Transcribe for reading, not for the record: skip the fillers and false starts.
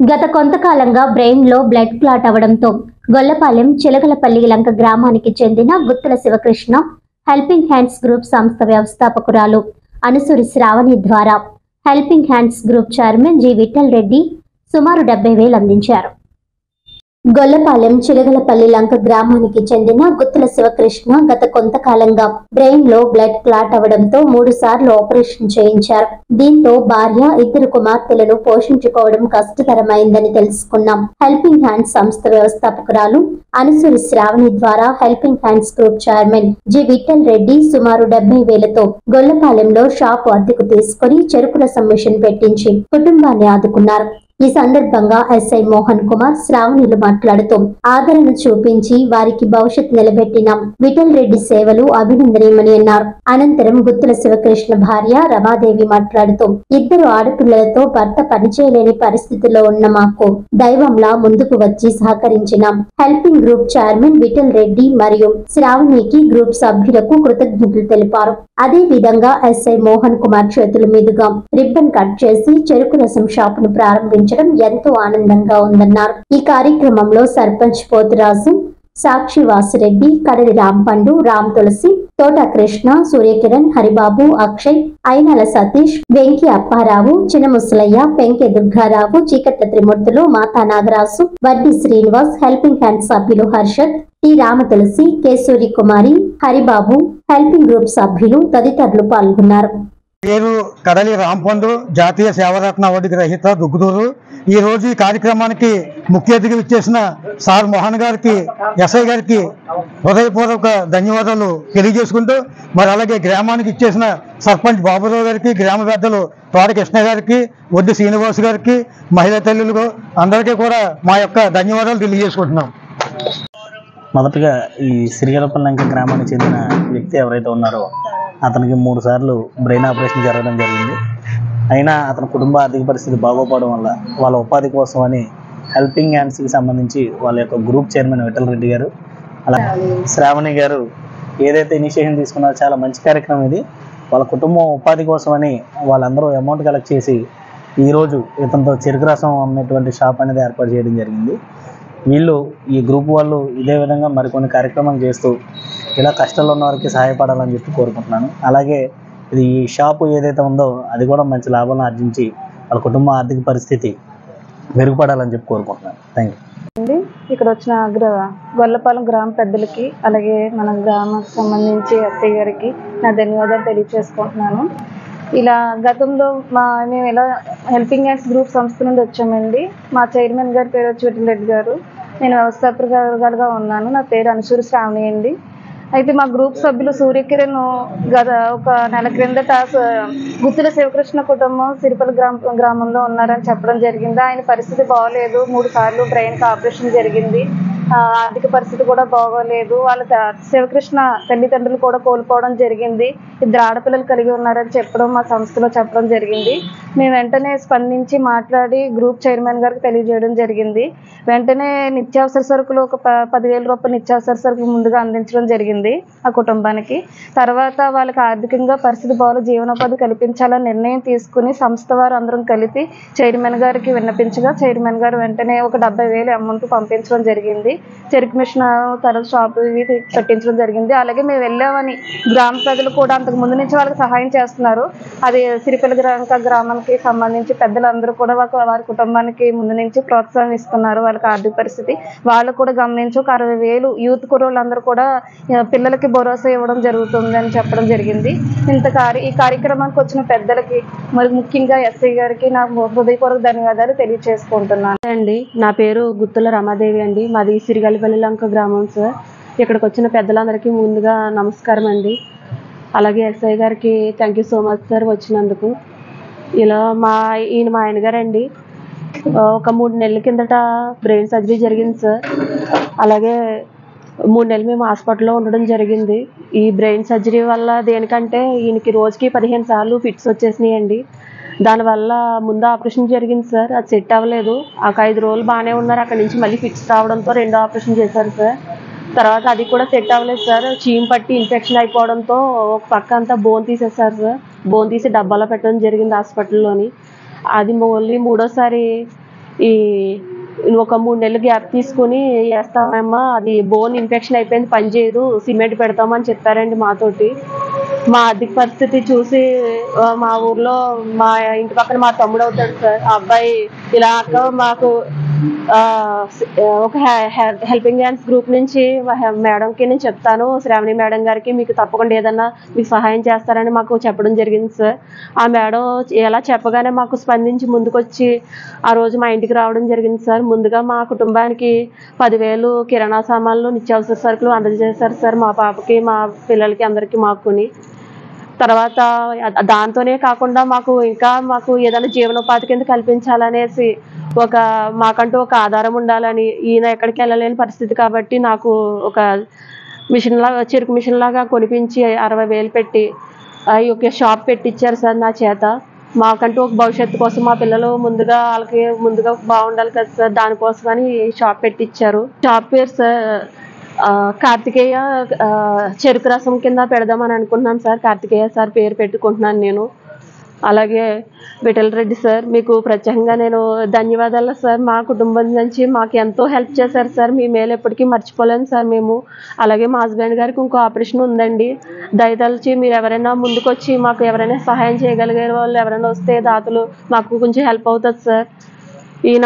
గత కొంతకాలంగా బ్రెయిన్లో బ్లడ్ క్లాట్ అవడంతో గొల్లపాలెం చిలకలపల్లి లంక గ్రామానికి చెందిన Guttula Sivakrishna helping hands group సంస్థ వ్యవస్థాపకురాలు అనుసూరి శ్రావణి ద్వారా helping hands group chairman G Vithal Reddy సుమారు 70,000 అందించారు. గొల్లపాలెం చిలకలపల్లి లంక గ్రామానికి చెందిన గుత్తుల శివకృష్ణ గత కొంతకాలంగా బ్రెయిన్ లో బ్లడ్ క్లాట్ అవడంతో 3 సార్లు ఆపరేషన్ చేయించారు. దీంతో భార్య, 2 కుమార్తెలను పోషించుకోవడం కష్టతరమైందని తెలుసుకున్నాం. హెల్పింగ్ హ్యాండ్స్ సంస్థ వ్యవస్థాపకురాలు అనుసూరి శ్రావణి ద్వారా helping hands group chairman G Vithal Reddy సుమారు 70,000తో గొల్లపాలెంలో షాపు అద్దెకు తీసుకుని చెరుకు రసం మిషన్ పెట్టించి కుటుంబాన్ని ఆదుకున్నారు. ఈ సందర్భంగా ఎస్ఐ మోహన్ కుమార్ శ్రావణిలు మాట్లాడుతూ ఆదరణ చూపించి వారికి భవిష్యత్ నిలబెట్టిన విఠల్ రెడ్డి సేవలు అభినందనీయమని అన్నారు. అనంతరం గుత్తుల శివకృష్ణ భార్య రమాదేవి మాట్లాడుతూ 2 ఆడపిల్లలతో భర్త పనిచేయలేని పరిస్థితిలో ఉన్న మాకు దైవంలా ముందుకు వచ్చి సహకరించిన helping group chairman Vithal Reddy మరియు శ్రావణికి గ్రూప్ సభ్యులకు కృతజ్ఞతలు తెలిపారు. అదే విధంగా ఎస్ఐ మోహన్ కుమార్ చేతుల మీదుగా రిబ్బన్ కట్ చేసి చెరుకు రసం షాపును ప్రారంభించారు. ఎంతో ఆనందంగా ఉందన్నారు. ఈ కార్యక్రమంలో సర్పంచ్ పోతురాజు, సాక్షి వాసిరెడ్డి, కడలి రాంపండు, రామ్ తులసి, తోట కృష్ణ, సూర్యకిరణ్, హరిబాబు, అక్షయ్, అయినాల సతీష్, వెంకి అప్పారావు, చిన్నముసలయ్య, పెంకె దుర్గారావు, చీకట్ల త్రిమూర్తులు, మాతా నాగరాజు, వడ్డీ శ్రీనివాస్, హెల్పింగ్ హ్యాండ్ సభ్యులు Harshath, T Rama Tulasi, K Suryakumari, Haribabu, helping group సభ్యులు తదితరులు పాల్గొన్నారు. పేరు కడలి రాంపండు, జాతీయ సేవరత్న అవార్డు గ్రహీత, దుగ్గుదూరు. ఈ రోజు ఈ కార్యక్రమానికి ముఖ్య అతిథిగా ఇచ్చేసిన సార్ మోహన్ గారికి, ఎస్ఐ గారికి హృదయపూర్వక ధన్యవాదాలు తెలియజేసుకుంటూ, మరి అలాగే గ్రామానికి ఇచ్చేసిన సర్పంచ్ బాబురావు గారికి, గ్రామ పెద్దలు తోట కృష్ణ గారికి, వడ్డీ శ్రీనివాస్ గారికి, మహిళా తల్లులకు అందరికీ కూడా మా యొక్క ధన్యవాదాలు తెలియజేసుకుంటున్నాం. మొదటగా ఈ సిరిగలపల్లి లంక గ్రామానికి చెందిన వ్యక్తి ఎవరైతే ఉన్నారో అతనికి 3 సార్లు బ్రెయిన్ ఆపరేషన్ జరగడం జరిగింది. అయినా అతని కుటుంబ ఆర్థిక పరిస్థితి బాగోపోవడం వల్ల వాళ్ళ ఉపాధి కోసం అని హెల్పింగ్ హ్యాండ్స్కి సంబంధించి వాళ్ళ యొక్క గ్రూప్ చైర్మన్ విఠల్ రెడ్డి గారు, అలాగే శ్రావణి గారు ఏదైతే ఇనిషియేషన్ తీసుకున్నారో చాలా మంచి కార్యక్రమం ఇది. వాళ్ళ కుటుంబం ఉపాధి కోసం అని వాళ్ళందరూ అమౌంట్ కలెక్ట్ చేసి ఈరోజు ఇతనితో చెరుకు రసం అమ్మేటువంటి షాప్ అనేది ఏర్పాటు చేయడం జరిగింది. వీళ్ళు ఈ గ్రూప్ వాళ్ళు ఇదే విధంగా మరికొన్ని కార్యక్రమాలు చేస్తూ ఇలా కష్టాల్లో ఉన్న వారికి సహాయపడాలని చెప్పి కోరుకుంటున్నాను. అలాగే ఇది ఈ షాపు ఏదైతే ఉందో అది కూడా మంచి లాభాలను ఆర్జించి వాళ్ళ కుటుంబ ఆర్థిక పరిస్థితి మెరుగుపడాలని చెప్పి కోరుకుంటున్నాను. Thank you. ఇక్కడ వచ్చిన గొల్లపాలెం గ్రామ పెద్దలకి, అలాగే మన గ్రామానికి సంబంధించి ఎస్ఐ గారికి నా ధన్యవాదాలు తెలియజేసుకుంటున్నాను. ఇలా గతంలో మేము ఇలా హెల్పింగ్ హ్యాండ్స్ గ్రూప్ సంస్థ నుండి వచ్చామండి. మా చైర్మన్ గారి పేరు వచ్చి విఠల్ రెడ్డి గారు, నేను వ్యవస్థాపకులుగా ఉన్నాను. నా పేరు అనుసూరి శ్రావణి అండి. అయితే మా గ్రూప్ సభ్యులు సూర్యకిరణ్ గత ఒక నెల క్రిందట గుత్తుల శివకృష్ణ కుటుంబం సిరిపల్లి గ్రామంలో ఉన్నారని చెప్పడం జరిగింది. ఆయన పరిస్థితి బాగోలేదు, 3 సార్లు బ్రెయిన్కి ఆపరేషన్ జరిగింది. ఆర్థిక పరిస్థితి కూడా బాగోలేదు. వాళ్ళ శివకృష్ణ తల్లిదండ్రులు కూడా కోల్పోవడం జరిగింది. 2 ఆడపిల్లలు కలిగి ఉన్నారని చెప్పడం మా సంస్థలో చెప్పడం జరిగింది. మేము వెంటనే స్పందించి మాట్లాడి గ్రూప్ చైర్మన్ గారికి తెలియజేయడం జరిగింది. వెంటనే నిత్యావసర సరుకులు ఒక 10,000 రూపాయలు నిత్యావసర సరుకులు ముందుగా అందించడం జరిగింది ఆ కుటుంబానికి. తర్వాత వాళ్ళకి ఆర్థికంగా పరిస్థితి బాగోలేదు, జీవనోపాధి కల్పించాలని నిర్ణయం తీసుకుని సంస్థ వారు అందరం కలిపి చైర్మన్ గారికి విన్నపించగా చైర్మన్ గారు వెంటనే ఒక 70,000 అమౌంట్ పంపించడం జరిగింది. చెరుకు మిషన్ తర్వాత షాపు ఇవి పెట్టించడం జరిగింది. అలాగే మేము వెళ్ళామని గ్రామ ప్రజలు కూడా అంతకు ముందు నుంచి వాళ్ళకి సహాయం చేస్తున్నారు. అది సిరిపల్లి గ్రామానికి సంబంధించి పెద్దలందరూ కూడా వారి కుటుంబానికి ముందు నుంచి ప్రోత్సాహం ఇస్తున్నారు. వాళ్ళకి ఆర్థిక పరిస్థితి వాళ్ళు కూడా గమనించి ఒక 60,000 యూత్ కుర్రోళ్ళందరూ కూడా పిల్లలకి భరోసా ఇవ్వడం జరుగుతుంది అని చెప్పడం జరిగింది. ఈ కార్యక్రమానికి వచ్చిన పెద్దలకి మరి ముఖ్యంగా ఎస్ఐ గారికి నా హృదయపూర్వక ధన్యవాదాలు తెలియజేసుకుంటున్నాను అండి. నా పేరు గుత్తుల రమాదేవి అండి. మాది సిరిగలపల్లి లంక గ్రామం సార్. ఇక్కడికి వచ్చిన పెద్దలందరికీ ముందుగా నమస్కారం అండి. అలాగే ఎస్ఐ గారికి thank you so much sir వచ్చినందుకు. ఇలా ఈయన మా ఆయన గారండి. ఒక 3 నెలల కిందట బ్రెయిన్ సర్జరీ జరిగింది సార్. అలాగే 3 నెలలు మేము హాస్పిటల్లో ఉండడం జరిగింది. ఈ బ్రెయిన్ సర్జరీ వల్ల దేనికంటే ఈయనకి రోజుకి 15 సార్లు ఫిట్స్ వచ్చేసినాయండి. దానివల్ల ముందు ఆపరేషన్ జరిగింది సార్, అది సెట్ అవ్వలేదు. ఒక 5 రోజులు బాగానే ఉన్నారు. అక్కడి నుంచి మళ్ళీ ఫిట్స్ రావడంతో 2వ ఆపరేషన్ చేశారు సార్. తర్వాత అది కూడా సెట్ అవ్వలేదు సార్. చీమ్ పట్టి ఇన్ఫెక్షన్ అయిపోవడంతో ఒక పక్క అంతా బోన్ తీసేశారు సార్. బోన్ తీసి డబ్బాలో పెట్టడం జరిగింది హాస్పిటల్లోని. అది మళ్ళీ 3వ సారి ఈ ఒక 3 నెలలు గ్యాప్ తీసుకుని వేస్తామమ్మా, అది బోన్ ఇన్ఫెక్షన్ అయిపోయింది, పని చేయదు, సిమెంట్ పెడతామని చెప్పారండి మాతోటి. మా ఆర్థిక పరిస్థితి చూసి మా ఊర్లో మా ఇంటి పక్కన మా తమ్ముడు అవుతాడు సార్, ఆ అబ్బాయి ఇలా అక్క మాకు ఒక హెల్పింగ్ హ్యాండ్స్ గ్రూప్ నుంచి మేడంకి నేను చెప్తాను, శ్రావణి మేడం గారికి, మీకు తప్పకుండా ఏదన్నా మీకు సహాయం చేస్తారని మాకు చెప్పడం జరిగింది సార్. ఆ మేడం ఎలా చెప్పగానే మాకు స్పందించి ముందుకొచ్చి ఆ రోజు మా ఇంటికి రావడం జరిగింది సార్. ముందుగా మా కుటుంబానికి 10,000 కిరాణా సామాన్లు, నిత్యావసర సరుకులు అందజేశారు సార్, మా పాపకి, మా పిల్లలకి, అందరికీ మాకుని. తర్వాత దాంతోనే కాకుండా మాకు ఏదైనా జీవనోపాధి కింద కల్పించాలనేసి మాకంటూ ఒక ఆధారం ఉండాలని, ఈయన ఎక్కడికి వెళ్ళలేని పరిస్థితి కాబట్టి నాకు ఒక చెరుకు మిషన్ లాగా కొనిపించి 60,000 పెట్టి ఒక షాప్ పెట్టించారు సార్ నా చేత. మాకంటూ ఒక భవిష్యత్తు కోసం మా పిల్లలు వాళ్ళకి ముందుగా బాగుండాలి కదా సార్, దానికోసమని షాప్ పెట్టించారు. షాప్ పేరు సార్ కార్తికేయ చెరుకు రసం కింద పెడదామని అనుకుంటున్నాను సార్. కార్తికేయ సార్ పేరు పెట్టుకుంటున్నాను నేను. అలాగే విఠల్ రెడ్డి సార్, మీకు ప్రత్యేకంగా నేను ధన్యవాదాలు సార్. మా కుటుంబం నుంచి మాకు ఎంతో హెల్ప్ చేశారు సార్, మీ మేలు ఎప్పటికీ మర్చిపోలేము సార్ మేము. అలాగే మా హస్బెండ్ గారికి ఇంకో ఆపరేషన్ ఉందండి, దయతలిచి మీరు ఎవరైనా ముందుకొచ్చి మాకు ఎవరైనా సహాయం చేయగలిగే వాళ్ళు ఎవరైనా వస్తే దాతలు మాకు కొంచెం హెల్ప్ అవుతుంది సార్. ఈయన